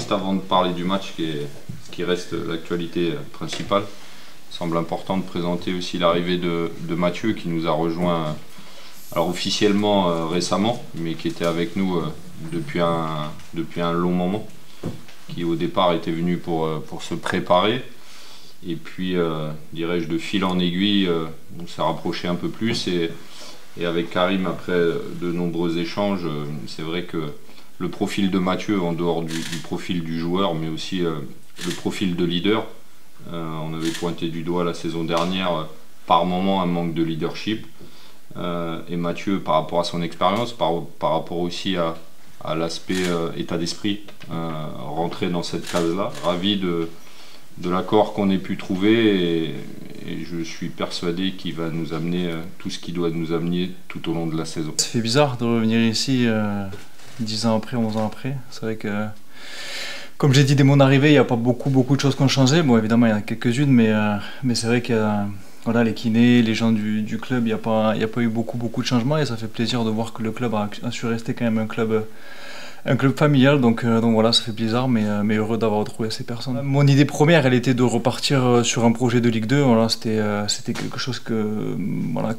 juste avant de parler du match qui reste l'actualité principale, il semble important de présenter aussi l'arrivée de Mathieu qui nous a rejoint alors officiellement récemment, mais qui était avec nous depuis un long moment, qui au départ était venu pour se préparer. Et puis, dirais-je, de fil en aiguille, on s'est rapproché un peu plus. Et avec Karim, après de nombreux échanges, c'est vrai que le profil de Mathieu, en dehors du profil du joueur, mais aussi le profil de leader, on avait pointé du doigt la saison dernière, par moment, un manque de leadership. Et Mathieu, par rapport à son expérience, par rapport aussi à l'aspect état d'esprit, rentrer dans cette case-là. Ravi de l'accord qu'on ait pu trouver et je suis persuadé qu'il va nous amener tout ce qu'il doit nous amener tout au long de la saison. Ça fait bizarre de revenir ici 10 ans après, 11 ans après. C'est vrai que, comme j'ai dit dès mon arrivée, il n'y a pas beaucoup de choses qui ont changé. Bon, évidemment, il y en a quelques-unes, mais c'est vrai que voilà, les kinés, les gens du club, il n'y a pas eu beaucoup de changements et ça fait plaisir de voir que le club a su rester quand même un club familial, donc voilà, ça fait plaisir, mais heureux d'avoir retrouvé ces personnes. Mon idée première, elle était de repartir sur un projet de Ligue 2. Voilà, c'était quelque chose que, voilà,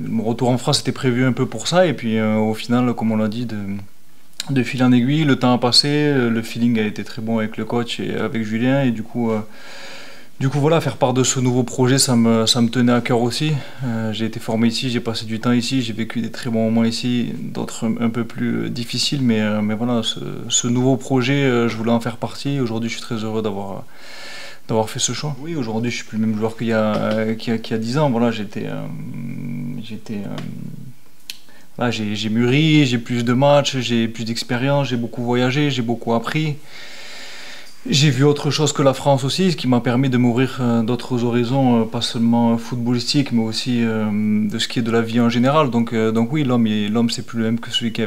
mon retour en France était prévu un peu pour ça, et puis au final, comme on l'a dit, de fil en aiguille, le temps a passé, le feeling a été très bon avec le coach et avec Julien, et du coup voilà, faire part de ce nouveau projet, ça me tenait à cœur aussi. J'ai été formé ici, j'ai passé du temps ici, j'ai vécu des très bons moments ici, d'autres un peu plus difficiles, mais voilà, ce nouveau projet, je voulais en faire partie. Aujourd'hui, je suis très heureux d'avoir fait ce choix. Oui, aujourd'hui, je suis plus le même joueur qu'il y a 10 ans. Voilà, voilà, j'ai mûri, j'ai plus de matchs, j'ai plus d'expérience, j'ai beaucoup voyagé, j'ai beaucoup appris. J'ai vu autre chose que la France aussi, ce qui m'a permis de m'ouvrir d'autres horizons, pas seulement footballistiques, mais aussi de ce qui est de la vie en général. Donc oui, l'homme c'est plus le même que celui qu'il y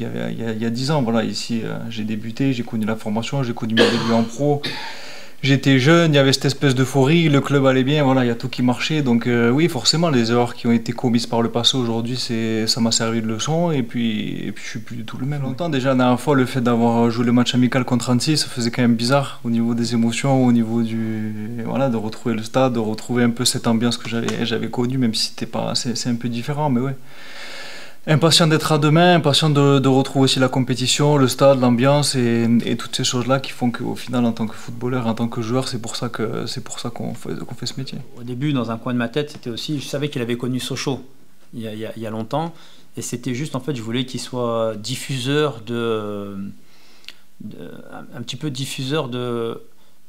avait il y a 10 ans. Voilà, ici j'ai débuté, j'ai connu la formation, j'ai connu mes débuts en pro. J'étais jeune, il y avait cette espèce d'euphorie, le club allait bien, voilà, il y a tout qui marchait. Donc oui, forcément, les erreurs qui ont été commises par le passé aujourd'hui, ça m'a servi de leçon et puis je suis plus du tout le même. Longtemps déjà, la dernière fois, le fait d'avoir joué le match amical contre Annecy, ça faisait quand même bizarre au niveau des émotions, au niveau voilà, de retrouver le stade, de retrouver un peu cette ambiance que j'avais connue, même si c'est un peu différent, mais ouais. Impatient d'être à demain, impatient de retrouver aussi la compétition, le stade, l'ambiance et toutes ces choses-là qui font qu'au final, en tant que footballeur, en tant que joueur, c'est pour ça qu'on fait ce métier. Au début, dans un coin de ma tête, c'était aussi, je savais qu'il avait connu Sochaux il y a longtemps, et c'était juste, en fait, je voulais qu'il soit diffuseur un petit peu diffuseur de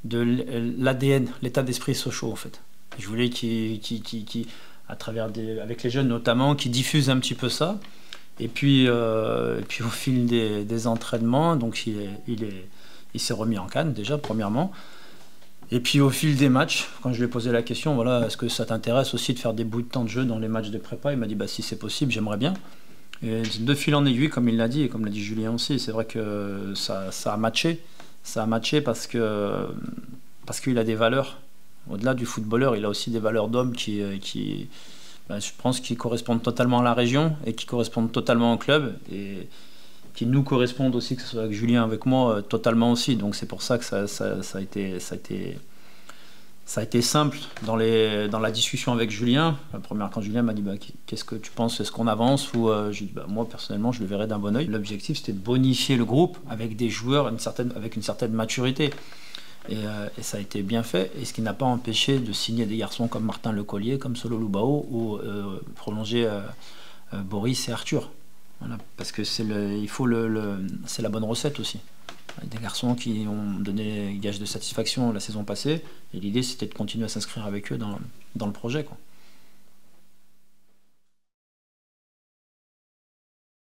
l'ADN, l'état d'esprit Sochaux, en fait. Je voulais à travers avec les jeunes notamment, qui diffusent un petit peu ça. Et puis au fil des entraînements, donc il s'est remis en canne déjà, premièrement. Et puis au fil des matchs, quand je lui ai posé la question, voilà, est-ce que ça t'intéresse aussi de faire des bouts de temps de jeu dans les matchs de prépa? Il m'a dit, bah, si c'est possible, j'aimerais bien. Et de fil en aiguille, comme il l'a dit, et comme l'a dit Julien aussi, c'est vrai que ça a matché. Ça a matché parce qu'il a des valeurs. Au-delà du footballeur, il a aussi des valeurs d'homme je pense, qui correspondent totalement à la région et qui correspondent totalement au club et qui nous correspondent aussi, que ce soit avec Julien, avec moi, totalement aussi. Donc c'est pour ça que ça a été simple dans la discussion avec Julien. Quand Julien m'a dit bah, qu'est-ce que tu penses, est-ce qu'on avance ou j'ai dit bah, moi personnellement je le verrais d'un bon oeil. L'objectif c'était de bonifier le groupe avec des joueurs avec une certaine maturité. Et ça a été bien fait, et ce qui n'a pas empêché de signer des garçons comme Martin Lecollier, comme Solo Lubao, ou prolonger Boris et Arthur. Voilà, parce que c'est la bonne recette aussi. Des garçons qui ont donné gage de satisfaction la saison passée, et l'idée c'était de continuer à s'inscrire avec eux dans le projet, quoi.